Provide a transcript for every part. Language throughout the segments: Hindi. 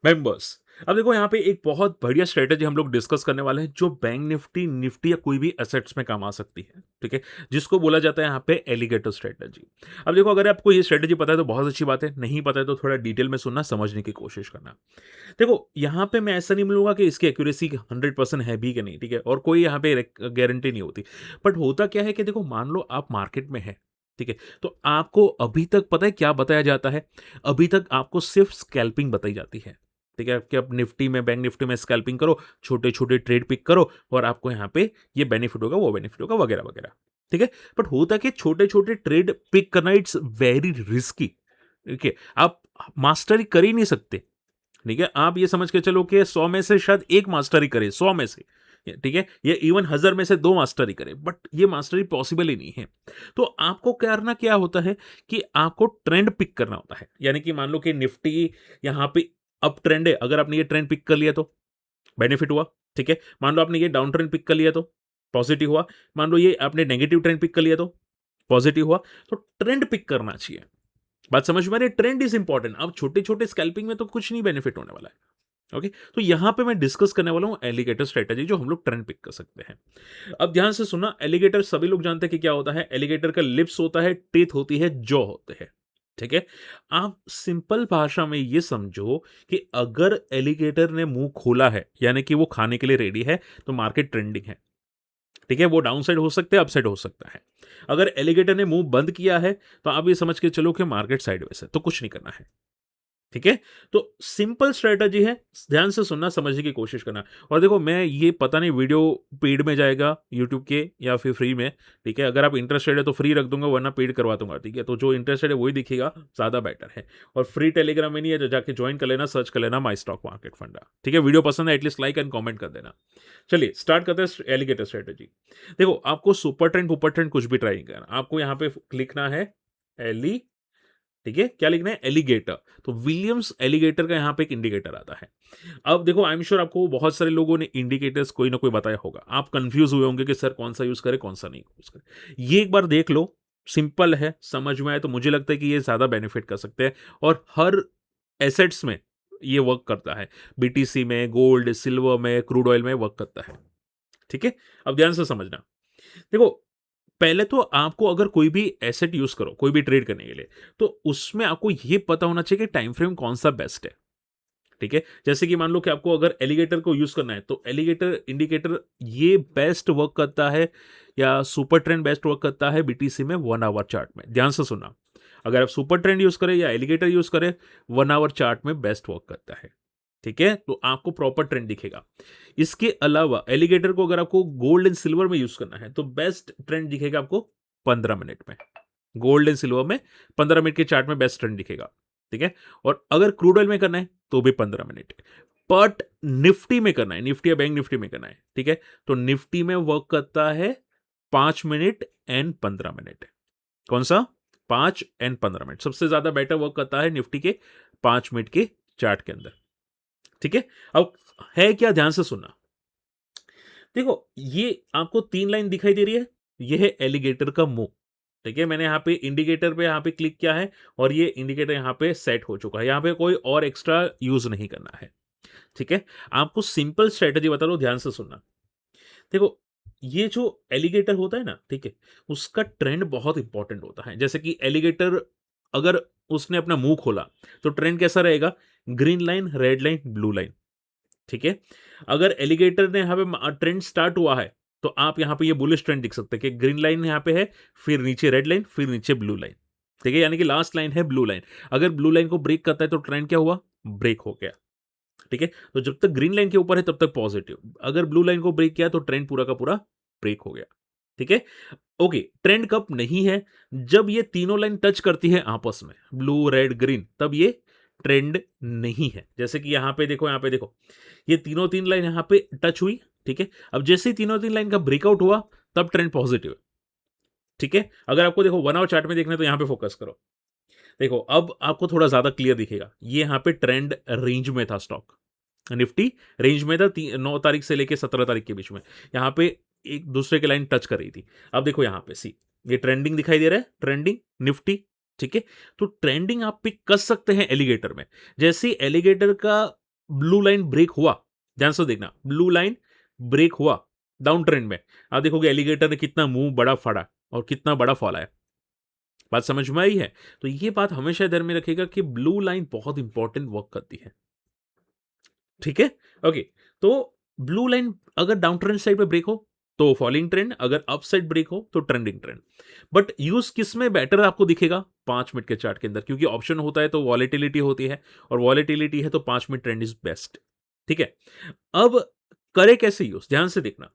मेंबर्स। अब देखो यहाँ पे एक बहुत बढ़िया स्ट्रेटेजी हम लोग डिस्कस करने वाले हैं जो बैंक निफ्टी, निफ्टी या कोई भी एसेट्स में काम आ सकती है, ठीक है? जिसको बोला जाता है यहाँ पे एलिगेटर स्ट्रेटेजी। अब देखो अगर आपको ये स्ट्रेटेजी पता है तो बहुत अच्छी बात है, नहीं पता है तो थोड़ा डिटेल में सुनना, समझने की कोशिश करना। देखो यहाँ पे मैं ऐसा नहीं बोलूँगा कि इसकी एक्यूरेसी 100% है भी कि नहीं, ठीक है? और कोई यहाँ पे गारंटी नहीं होती। बट होता क्या है कि देखो मान लो आप मार्केट में हैं, ठीक है? तो आपको अभी तक पता है क्या बताया जाता है? अभी तक आपको सिर्फ स्कैल्पिंग बताई जाती है। ठीक है? कि आप निफ्टी में, बैंक निफ्टी में स्कैल्पिंग करो, छोटे-छोटे ट्रेड पिक करो और आपको यहाँ पे ये बेनिफिट होगा, वो बेनिफिट होगा, वगैरह-वगैरह। ठीक है? बट होता क्या है छोटे-छोटे ट्रेड पिक करना इट्स वेरी रिस्की। ठीक है? आप मास्टरी कर ही नहीं सकते। ठीक है? आप ये समझ के चलो कि 100 में से शायद 1 मास्टरी करे, 100 में से। ठीक है? या इवन 1000 में से 2 मास्टरी करे, बट ये मास्टरी पॉसिबल ही नहीं है। तो आपको करना क्या होता है कि आपको ट्रेंड पिक करना होता है। यानी कि मान लो कि निफ्टी यहाँ पे अप ट्रेंड है, अगर आपने ये ट्रेंड पिक कर लिया तो बेनिफिट हुआ, ठीक है? मान लो आपने ये डाउन ट्रेंड पिक कर लिया तो पॉजिटिव हुआ। मान लो ये आपने नेगेटिव ट्रेंड पिक कर लिया तो पॉजिटिव हुआ। तो ट्रेंड पिक करना चाहिए। बात समझ में आ रही है? Trend is important. अब छोटे-छोटे स्कैल्पिंग में तो कुछ नहीं बेनिफिट होने वाला है। ओके, तो यहां पे मैं डिस्कस करने वाला हूं एलिगेटर स्ट्रेटजी जो हम लोग ट्रेंड पिक कर सकते हैं। अब ध्यान से सुनना, एलिगेटर सभी लोग जानते हैं कि क्या होता है। एलिगेटर का लिप्स होता है, टीथ होती है, जॉ होते हैं, ठीक है? आप सिंपल भाषा में ये समझो कि अगर एलिगेटर ने मुंह खोला है यानी कि वो खाने के लिए रेडी है तो मार्केट ट्रेंडिंग है, ठीक है? वो डाउन साइड हो सकता है, अप साइड हो सकता है। अगर एलिगेटर ने मुंह बंद किया है तो आप ये समझ के चलो कि मार्केट साइडवेज है, तो कुछ नहीं करना है। ठीक है? तो सिंपल स्ट्रैटेजी है, ध्यान से सुनना, समझने की कोशिश करना। और देखो मैं ये पता नहीं वीडियो पेड में जाएगा यूट्यूब के या फिर फ्री में, ठीक है? अगर आप इंटरेस्टेड है तो फ्री रख दूँगा वरना पेड करवा दूँगा, ठीक है? तो जो इंटरेस्टेड है वही दिखेगा, ज़्यादा बेटर है। और फ्री टेलीग्राम में नहीं है तो जाके जॉइन कर लेना, सर्च कर लेना माई स्टॉक मार्केट फंडा, ठीक है? वीडियो पसंद है एटलीस्ट लाइक एंड कमेंट कर देना। चलिए स्टार्ट करते हैं एलिगेटर स्ट्रैटेजी। देखो आपको सुपर ट्रेंड, ऊपर ट्रेंड कुछ भी ट्राई नहीं करना। आपको यहाँ पे लिखना है एली, ठीक है? क्या लिखना है? एलिगेटर। तो विलियम्स एलिगेटर का यहाँ पे एक इंडिकेटर आता है। अब देखो आई एम श्योर आपको बहुत सारे लोगों ने इंडिकेटर्स कोई ना कोई बताया होगा। आप कंफ्यूज हुए होंगे कि सर कौन सा यूज करें, कौन सा नहीं यूज करें। ये एक बार देख लो, सिंपल है, समझ में आए तो मुझे लगता है कि ये ज्यादा बेनिफिट कर सकते हैं और हर एसेट्स में ये वर्क करता है। बीटीसी में, गोल्ड, सिल्वर में, क्रूड ऑयल में वर्क करता है। ठीक है? अब ध्यान से समझना। देखो पहले तो आपको अगर कोई भी एसेट यूज करो, कोई भी ट्रेड करने के लिए, तो उसमें आपको ये पता होना चाहिए कि टाइम फ्रेम कौन सा बेस्ट है। ठीक है? जैसे कि मान लो कि आपको अगर एलिगेटर को यूज करना है तो एलिगेटर इंडिकेटर ये बेस्ट वर्क करता है या सुपर ट्रेंड बेस्ट वर्क करता है बीटीसी में 1 आवर चार्ट में। ध्यान से सुनना, अगर आप सुपर ट्रेंड यूज करें या एलिगेटर यूज करें, 1 आवर चार्ट में बेस्ट वर्क करता है। ठीक है? तो आपको प्रॉपर ट्रेंड दिखेगा। इसके अलावा एलिगेटर को अगर आपको गोल्ड एंड सिल्वर में यूज करना है तो बेस्ट ट्रेंड दिखेगा आपको 15 मिनट में। गोल्ड एंड सिल्वर में 15 मिनट के चार्ट में बेस्ट ट्रेंड दिखेगा। ठीक है? और अगर क्रूड ऑयल में करना है तो भी 15 मिनट। बट निफ्टी में करना है, निफ्टी या बैंक निफ्टी में करना है, ठीक है? तो निफ्टी में वर्क करता है 5 मिनट एंड 15 मिनट। कौन सा? 5 एंड 15 मिनट सबसे ज्यादा बेटर वर्क करता है निफ्टी के 5 मिनट के चार्ट के अंदर। ठीक है? अब है क्या, ध्यान से सुनना। देखो ये आपको 3 लाइन दिखाई दे रही है, ये है एलिगेटर का मुंह। ठीक है? मैंने यहाँ पे इंडिकेटर पे यहाँ पे क्लिक किया है और ये इंडिकेटर यहाँ पे सेट हो चुका है। यहाँ पे कोई और एक्स्ट्रा यूज नहीं करना है। ठीक है? आपको सिंपल स्ट्रेटेजी बता दो, ध्यान से सुनना। देखो ये जो एलिगेटर होता है ना, ठीक है? उसका ट्रेंड बहुत इंपॉर्टेंट होता है। जैसे कि एलिगेटर अगर उसने अपना मुंह खोला तो ट्रेंड कैसा रहेगा? Green line, red line, blue line. ठीक है? अगर एलिगेटर ने यहाँ पे ट्रेंड स्टार्ट हुआ है, तो आप यहाँ पे ये बुलिश ट्रेंड दिख सकते हैं कि ग्रीन लाइन यहाँ पे है, फिर नीचे रेड लाइन, फिर नीचे ब्लू लाइन। ठीक है? यानी कि लास्ट लाइन है ब्लू लाइन। अगर ब्लू लाइन को ब्रेक करता है तो ट्रेंड क्या हुआ? ब्रेक हो गया। ठीक है? तो जब तक ग्रीन लाइन के ऊपर है तब तक पॉजिटिव। अगर ब्लू लाइन को ब्रेक किया तो ट्रेंड पूरा का पूरा ब्रेक हो गया। ठीक है? ओके, ट्रेंड कब नहीं है? जब ये तीनों लाइन टच करती है आपस में, ब्लू, रेड, ग्रीन, तब ये ट्रेंड नहीं है। जैसे कि यहाँ पे देखो, यहाँ पे देखो, ये तीनों तीन लाइन यहाँ पे टच हुई। ठीक है? अब जैसे ही तीनों तीन लाइन का ब्रेकआउट हुआ तब ट्रेंड पॉजिटिव है। ठीक है? अगर आपको देखो 1 आवर चार्ट में देखना है तो यहाँ पे फोकस करो। देखो अब आपको थोड़ा ज्यादा क्लियर दिखेगा। ये यहाँ पे ट्रेंड रेंज में था स्टॉक, निफ्टी रेंज में था 9 तारीख से लेके 17 तारीख के बीच में। यहाँ पे एक दूसरे की लाइन टच कर रही थी। अब देखो यहाँ पे सी, ये ट्रेंडिंग दिखाई दे रहा है, ट्रेंडिंग निफ्टी। ठीक है? तो ट्रेंडिंग आप पिक कर सकते हैं एलिगेटर में। जैसे एलिगेटर का ब्लू लाइन ब्रेक हुआ, ध्यान से देखना, ब्लू लाइन ब्रेक हुआ डाउन ट्रेंड में, आप देखोगे एलिगेटर ने कितना मुंह बड़ा फाड़ा और कितना बड़ा फॉल आया। बात समझ में आई है? तो ये बात हमेशा ध्यान में रखिएगा कि ब्लू लाइन बहुत इंपॉर्टेंट वर्क करती है। ठीक है? ओके, तो ब्लू लाइन अगर डाउन ट्रेंड साइड पे ब्रेक हो तो फॉलिंग ट्रेंड, अगर अप साइड ब्रेक हो तो ट्रेंडिंग ट्रेंड। बट यूज किस में बेटर आपको दिखेगा? 5 मिनट के चार्ट के अंदर, क्योंकि ऑप्शन होता है तो वॉलेटिलिटी होती है, और वॉलेटिलिटी है तो 5 मिनट ट्रेंड इज बेस्ट। ठीक है? अब करे कैसे यूज, ध्यान से देखना।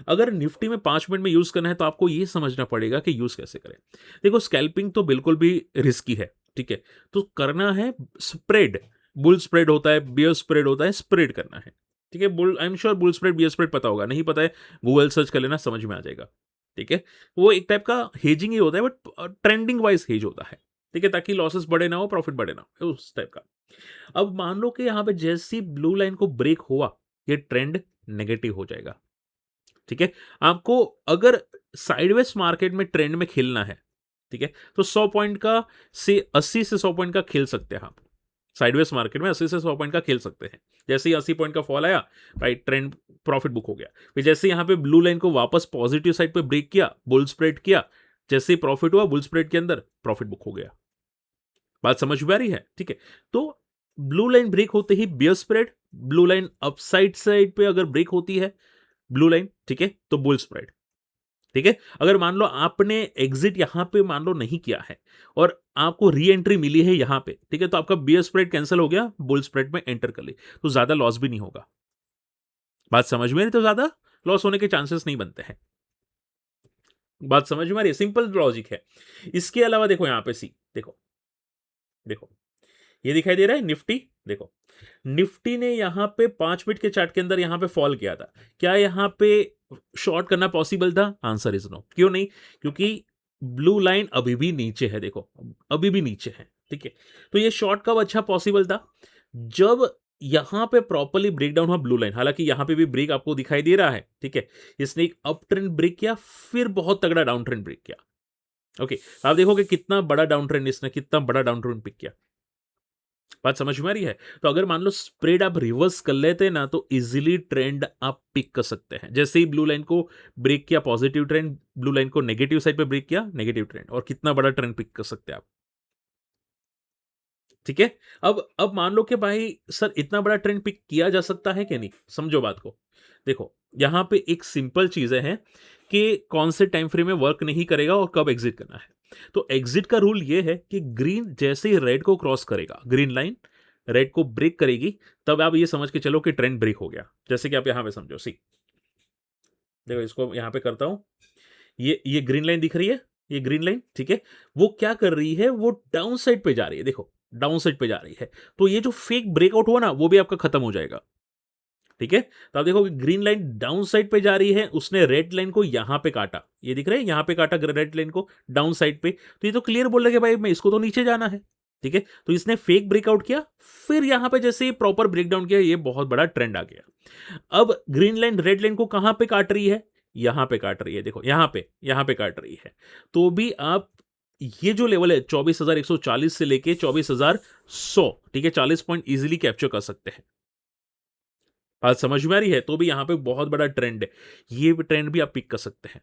अगर निफ्टी में 5 मिनट में यूज करना है तो आपको ये समझना पड़ेगा कि यूज कैसे करें। देखो, स्कैल्पिंग तो बिल्कुल भी रिस्की है, ठीक है? तो करना है स्प्रेड। बुल स्प्रेड होता है, बियर स्प्रेड होता है, स्प्रेड करना है। ठीक है? Bull, I am sure bull spread bear spread पता होगा, नहीं पता है गूगल सर्च कर लेना, समझ में आ जाएगा। ठीक है? वो एक टाइप का हेजिंग ही होता है, बट ट्रेंडिंग वाइज हेज होता है। ठीक है? ताकि लॉसेस बड़े ना हो, प्रॉफिट बड़े ना हो, उस टाइप का। अब मान लो कि यहाँ पे जैसी ब्लू लाइन को ब्रेक हुआ, ये ट्रेंड नेगेटिव हो जाएगा। ठीक है? आपको अगर साइडवेज मार्केट में ट्रेंड में खेलना है, ठीक है? तो 100 पॉइंट का से 80 से 100 पॉइंट का खेल सकते हैं आप। साइडवेज मार्केट में 80 से 100 पॉइंट का खेल सकते हैं। जैसे ही 80 पॉइंट का फॉल आया, राइट, ट्रेंड प्रॉफिट बुक हो गया। फिर जैसे यहाँ पे ब्लू लाइन को वापस पॉजिटिव साइड पे ब्रेक किया, बुल स्प्रेड किया, जैसे ही प्रॉफिट हुआ बुल स्प्रेड के अंदर, प्रॉफिट बुक हो गया। बात समझ में आ रही है? ठीक है? तो ब्लू लाइन ब्रेक होते ही bear spread, blue line upside side पे अगर ब्रेक होती है ब्लू लाइन, ठीक है, तो बुल स्प्रेड। ठीक है? अगर मान लो आपने एग्जिट यहां पे मान लो नहीं किया है और आपको री एंट्री मिली है यहां पे, ठीक है, तो आपका बियर स्प्रेड कैंसिल हो गया, बुल स्प्रेड में एंटर कर ली, तो ज्यादा लॉस भी नहीं होगा। बात समझ में नहीं? तो ज्यादा लॉस होने के चांसेस नहीं बनते हैं। बात समझ में आ रही है? सिंपल लॉजिक है। इसके अलावा देखो यहां पे सी, देखो देखो, ये दिखाई दे रहा है निफ्टी, देखो निफ्टी ने यहां पे 5 मिनट के चार्ट के अंदर यहां पे फॉल किया था। क्या यहां पे शॉर्ट करना पॉसिबल था? Answer is no. क्यों नहीं? क्योंकि ब्लू लाइन अभी भी नीचे है, देखो अभी भी नीचे है। ठीक है? तो ये शॉर्ट कब अच्छा पॉसिबल था? जब यहां पे प्रॉपरली ब्रेक डाउन हुआ ब्लू लाइन, हालांकि यहां पे भी ब्रेक आपको दिखाई दे रहा है। ठीक है? इसने एक अप ट्रेंड ब्रेक किया, फिर बहुत तगड़ा डाउन ट्रेंड ब्रेक किया। ओके, आप देखोगे कितना बड़ा डाउन ट्रेंड, इसने कितना बड़ा डाउन ट्रेंड पिक किया। बात समझ में आ रही है? तो अगर मान लो स्प्रेड आप रिवर्स कर लेते ना, तो इजीली ट्रेंड आप पिक कर सकते हैं। जैसे ही ब्लू लाइन को ब्रेक किया पॉजिटिव ट्रेंड, ब्लू लाइन को नेगेटिव साइड पे ब्रेक किया नेगेटिव ट्रेंड, और कितना बड़ा ट्रेंड पिक कर सकते हैं आप। ठीक है? अब मान लो कि भाई सर इतना बड़ा ट्रेंड पिक किया जा सकता है कि नहीं, समझो बात को। देखो, यहां पे एक सिंपल चीजें हैं कि कौन से टाइम फ्रेम में वर्क नहीं करेगा और कब एग्जिट करना है। तो एग्जिट का रूल ये है कि ग्रीन जैसे ही रेड को क्रॉस करेगा, ग्रीन लाइन रेड को ब्रेक करेगी, तब आप ये समझ के चलो कि ट्रेंड ब्रेक हो गया। जैसे कि आप यहां पे समझो, सी देखो, इसको यहां पे करता हूं। ये ग्रीन लाइन दिख रही है, ये ग्रीन लाइन, ठीक है? वो क्या कर रही है? वो डाउन साइड पे जा रही है, देखो डाउन साइड पे जा रही है। तो ये जो फेक ब्रेकआउट हुआ ना, वो भी आपका खत्म हो जाएगा। ठीक है? तो आप देखोगे ग्रीन लाइन डाउन साइड पे जा रही है, उसने रेड लाइन को यहां पे काटा, ये दिख रहा है, यहां पे काटा रेड लाइन को डाउन साइड पे। तो ये तो क्लियर बोल रहे कि भाई मैं इसको तो नीचे जाना है। ठीक है? तो इसने फेक ब्रेकआउट किया, फिर यहां पे जैसे प्रॉपर ब्रेकडाउन किया, ये बहुत बड़ा ट्रेंड आ गया। अब ग्रीन लाइन रेड लाइन को कहां पे काट रही है? यहां पे काट रही है, देखो यहां पे काट रही है। तो भी आप ये जो लेवल है 24,140 से लेके 24,100, ठीक है, 40 पॉइंट इजीली कैप्चर कर सकते हैं। बात समझ में आ रही है? तो भी यहां पे बहुत बड़ा ट्रेंड है, ये ट्रेंड भी आप पिक कर सकते हैं।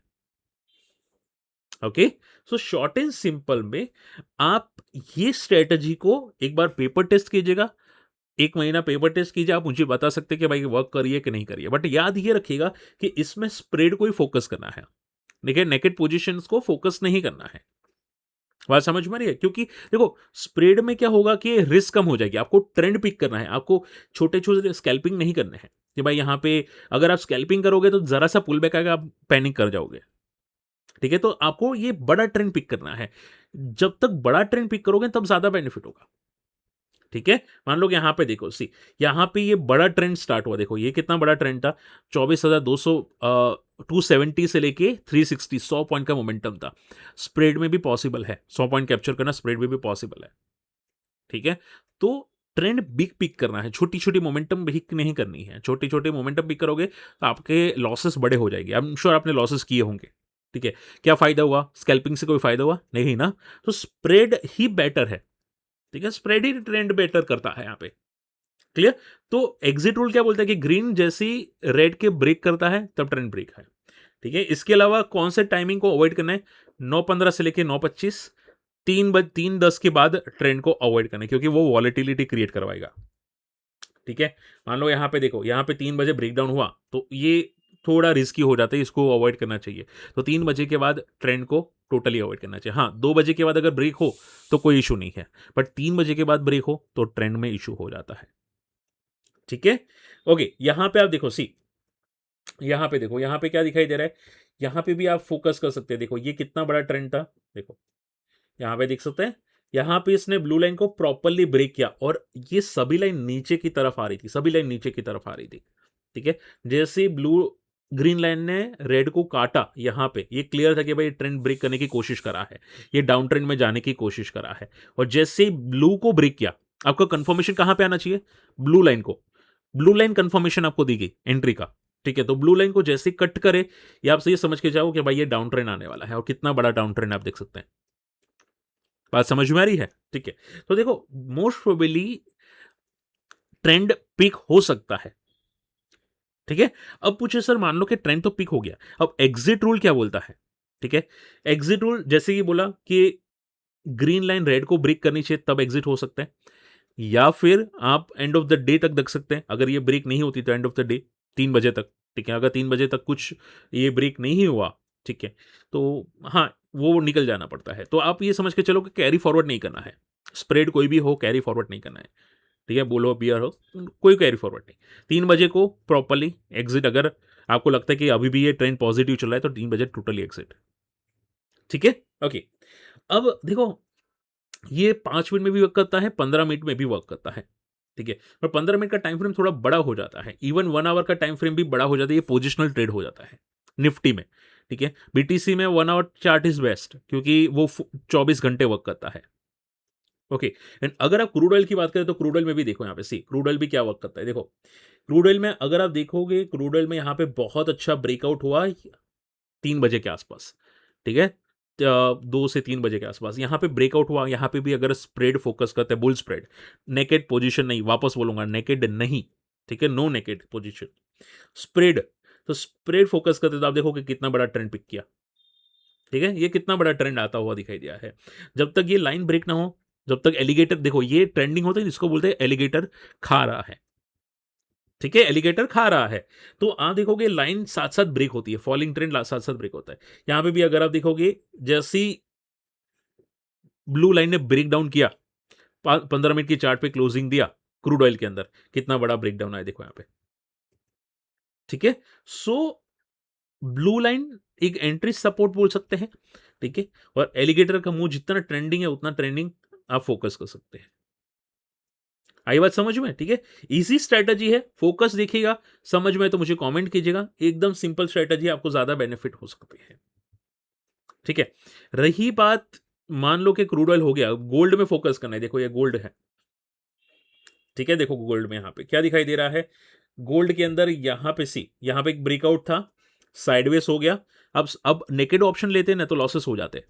Okay, so short and simple में आप ये स्ट्रेटजी को एक बार पेपर टेस्ट कीजिएगा, 1 महीना पेपर टेस्ट कीजिए, आप मुझे बता सकते हैं कि भाई वर्क करिए कि नहीं करिए। बट याद ये रखिएगा कि इसमें स्प्रेड को ही फोकस करना है, देखिए नेकेड पोजीशंस को फोकस नहीं करना है। बात समझ में आ रही है? क्योंकि देखो स्प्रेड में क्या होगा कि रिस्क कम हो जाएगी, आपको ट्रेंड पिक करना है, आपको छोटे छोटे स्कैल्पिंग नहीं करने हैं कि भाई यहाँ पे अगर आप स्कैल्पिंग करोगे तो जरा सा पुल बैक आएगा, आप पैनिक कर जाओगे। ठीक है? तो आपको ये बड़ा ट्रेंड पिक करना है, जब तक बड़ा ट्रेंड पिक करोगे तब ज्यादा बेनिफिट होगा। ठीक है? मान लो कि यहाँ पे देखो, सी यहाँ पे ये बड़ा ट्रेंड स्टार्ट हुआ, देखो ये कितना बड़ा ट्रेंड था, 24,200 270 से लेके 360, 100 पॉइंट का मोमेंटम था। स्प्रेड में भी पॉसिबल है, 100 पॉइंट कैप्चर करना स्प्रेड में भी पॉसिबल है। ठीक है? तो ट्रेंड बिग पिक करना है, छोटी छोटी मोमेंटम पिक नहीं करनी है। छोटे छोटे मोमेंटम पिक करोगे तो आपके लॉसेस बड़े हो जाएंगे। आई एम श्योर आपने लॉसेस किए होंगे। ठीक है? क्या फायदा हुआ? स्कैल्पिंग से कोई फायदा हुआ नहीं ना? तो स्प्रेड ही बेटर है। ठीक है? स्प्रेड ही ट्रेंड बेटर करता है यहाँ पे। क्लियर? तो एग्जिट रूल क्या बोलता है कि ग्रीन जैसी रेड के ब्रेक करता है तब ट्रेंड ब्रेक है, ठीक है? इसके अलावा कौन से टाइमिंग को अवॉइड करना है? 9:15 से लेके 9:25, 3:10 के बाद ट्रेंड को अवॉइड करना है, क्योंकि वो वॉलेटिलिटी क्रिएट करवाएगा, ठीक है? मान लो यहाँ पे देखो, यहाँ पे 3 बजे ब्रेकडाउन हुआ, तो ये थोड़ा रिस्की हो जाता है, इसको अवॉइड करना चाहिए। तो 3 बजे के बाद ट्रेंड को टोटली अवॉइड करना चाहिए। हाँ, 2 बजे के बाद अगर ब्रेक हो, तो कोई इश्यू नहीं है, बट 3 बजे के बाद ब्रेक हो, तो ट्रेंड में इश्यू हो जाता है, ठीक है? ओके, यहाँ पे आप देखो, यहाँ पे देखो, यहाँ पे क्या दिखाई दे रहा है? यहाँ पे भी आप फोकस कर सकते हैं। देखो, ये कितना बड़ा ट्रेंड था, देखो, यहाँ पे देख सकते हैं। यहाँ पे इसने ब्लू लाइन को प्रॉपरली ब्रेक किया और ये सभी लाइन नीचे की तरफ आ रही थी, सभी लाइन नीचे की तरफ आ रही थी, ठीक है? जैसे ही ग्रीन लाइन ने रेड को काटा, यहाँ पे ये क्लियर था कि भाई ट्रेंड ब्रेक करने की कोशिश करा है, ये डाउन ट्रेंड में जाने की कोशिश करा है। और जैसे ही ब्लू को ब्रेक किया, आपका कंफर्मेशन कहां पे आना चाहिए? ब्लू लाइन को। ब्लू लाइन कंफर्मेशन आपको दी गई एंट्री का, ठीक है? तो ब्लू लाइन को जैसे ही कट करे, ये आपसे ये समझ के जाओ कि भाई ये डाउन ट्रेंड आने वाला है, और कितना बड़ा डाउन ट्रेंड आप देख सकते हैं। बात समझ में आ रही है? ठीक है। तो देखो, मोस्ट प्रोबेबली ट्रेंड पिक हो सकता है, ठीक है? अब पूछे सर, मान लो कि ट्रेंड तो पिक हो गया, अब एग्जिट रूल क्या बोलता है? ठीक है, एग्जिट रूल जैसे कि बोला कि ग्रीन लाइन रेड को ब्रेक करनी चाहिए तब एग्जिट हो सकता है, या फिर आप एंड ऑफ द डे तक देख सकते हैं। अगर ये ब्रेक नहीं होती तो एंड ऑफ द डे 3 बजे तक, ठीक है? अगर 3 बजे तक कुछ ये ब्रेक नहीं हुआ, ठीक है, तो हाँ, वो निकल जाना पड़ता है। तो आप ये समझ के चलो कि कैरी फॉरवर्ड नहीं करना है, स्प्रेड कोई भी हो, कैरी फॉरवर्ड नहीं करना है, ठीक है? बुल हो, बियर हो, कोई कैरी फॉरवर्ड नहीं। 3 बजे को प्रॉपरली एग्जिट, अगर आपको लगता है कि अभी भी ये ट्रेंड पॉजिटिव चल रहा है तो 3 बजे टोटली एग्जिट, ठीक है? ओके, अब देखो, ये 5 मिनट में भी वर्क करता है, 15 मिनट में भी वर्क करता है, ठीक है? पर 15 मिनट का टाइम फ्रेम थोड़ा बड़ा हो जाता है, इवन 1 आवर का टाइम फ्रेम भी बड़ा हो जाता है, ये पोजिशनल ट्रेड हो जाता है निफ्टी में, ठीक है? बीटीसी में 1 आवर चार्ट इज बेस्ट, क्योंकि वो 24 घंटे वर्क करता है, ओके? एंड अगर आप क्रूड ऑयल की बात करें तो क्रूड ऑयल में भी देखो, यहाँ पे क्रूड ऑयल भी क्या वर्क करता है। देखो, क्रूड ऑयल में अगर आप देखोगे, क्रूड ऑयल में यहाँ पे बहुत अच्छा ब्रेकआउट हुआ 3 बजे के आसपास, ठीक है? 2 से 3 बजे के आसपास यहाँ पे ब्रेकआउट हुआ। यहाँ पे भी अगर स्प्रेड फोकस करते हैं, बुल स्प्रेड, नेकेड पोजीशन नहीं, वापस बोलूंगा, नेकेड नहीं, ठीक है? No naked position, spread. तो स्प्रेड फोकस करते तो आप देखो कि कितना बड़ा ट्रेंड पिक किया, ठीक है? ये कितना बड़ा ट्रेंड आता हुआ दिखाई दिया है। जब तक ये लाइन ब्रेक ना हो, जब तक एलिगेटर, देखो ये ट्रेंडिंग होता है, जिसको बोलते हैं एलिगेटर खा रहा है, ठीक है? एलिगेटर खा रहा है, तो आप देखोगे लाइन साथ साथ ब्रेक होती है, फॉलिंग ट्रेंड साथ साथ ब्रेक होता है। यहां पे भी अगर आप देखोगे, जैसी ब्लू लाइन ने ब्रेक डाउन किया, 15 मिनट की चार्ट पे क्लोजिंग दिया क्रूड ऑयल के अंदर, कितना बड़ा ब्रेक डाउन आया देखो यहाँ पे, ठीक है? सो ब्लू लाइन एक एंट्री सपोर्ट बोल सकते हैं, ठीक है? और एलिगेटर का मुंह जितना ट्रेंडिंग है उतना ट्रेंडिंग आप फोकस कर सकते हैं। आई बात समझ में? ठीक है, इजी स्ट्रेटजी है, फोकस देखिएगा, समझ में तो मुझे कमेंट कीजिएगा। एकदम सिंपल स्ट्रेटजी, आपको ज्यादा बेनिफिट हो सकती है, ठीक है? रही बात, मान लो कि क्रूड ऑयल हो गया, गोल्ड में फोकस करना है। देखो ये गोल्ड है, ठीक है? देखो गोल्ड में यहाँ पे क्या दिखाई दे रहा है? गोल्ड के अंदर यहाँ पे यहाँ पे एक ब्रेकआउट था, साइडवेज हो गया। अब नेकेड ऑप्शन लेते हैं ना तो लॉसेस हो जाते हैं,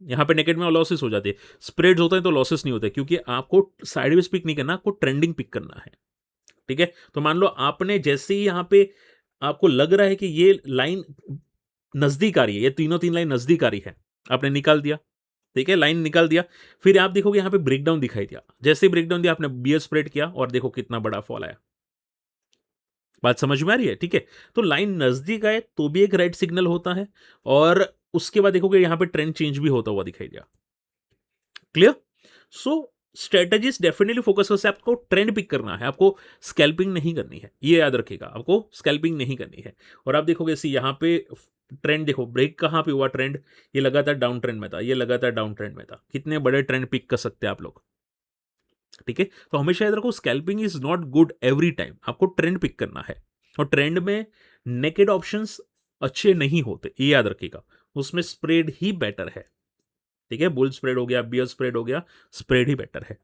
यहाँ पे नेकेड में लॉसेस हो जाते हैं। स्प्रेड्स होते हैं तो लॉसेस नहीं होते, क्योंकि आपको साइडवेज पिक नहीं करना, आपको ट्रेंडिंग पिक करना है, ठीक है? तो मान लो आपने जैसे ही यहाँ पे आपको लग रहा है कि ये लाइन नजदीक आ रही है, ये तीनों तीन लाइन नजदीक आ रही है, आपने निकाल दिया, ठीक है? लाइन निकाल दिया, फिर आप देखोगे यहाँ पे ब्रेकडाउन दिखाई दिया। जैसे ही ब्रेकडाउन दिया, आपने बियर स्प्रेड किया और देखो कितना बड़ा फॉल आया। बात समझ में आ रही है? ठीक है, तो लाइन नजदीक आए तो भी एक रेड सिग्नल होता है, और उसके बाद देखोगे यहाँ पे ट्रेंड चेंज भी होता हुआ दिखाई दिया। क्लियर? सो स्ट्रेटजीज डेफिनेटली फोकस करके आपको ट्रेंड पिक करना है, आपको स्कैल्पिंग नहीं करनी है, ये याद रखिएगा, आपको स्कैल्पिंग नहीं करनी है। और आप देखोगे यहाँ पे ट्रेंड, देखो ब्रेक कहां पे हुआ ट्रेंड, ये लगातार डाउन ट्रेंड में था, ये लगातार डाउन ट्रेंड में था। कितने बड़े ट्रेंड पिक कर सकते हैं आप लोग, ठीक है? तो हमेशा याद रखो, scalping is not good every time, आपको ट्रेंड पिक करना है। और ट्रेंड में नेकेड ऑप्शंस अच्छे नहीं होते, ये याद रखिएगा, उसमें स्प्रेड ही बेटर है, ठीक है? बुल स्प्रेड हो गया, बियर स्प्रेड हो गया, स्प्रेड ही बेटर है,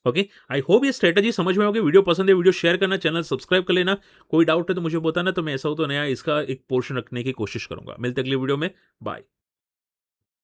ओके? आई होप ये स्ट्रेटजी समझ में होगी। वीडियो पसंद है, वीडियो शेयर करना, चैनल सब्सक्राइब कर लेना। कोई डाउट है तो मुझे बताना, तो मैं ऐसा हो तो नया इसका एक पोर्शन रखने की कोशिश करूंगा। मिलते अगली वीडियो में, बाय।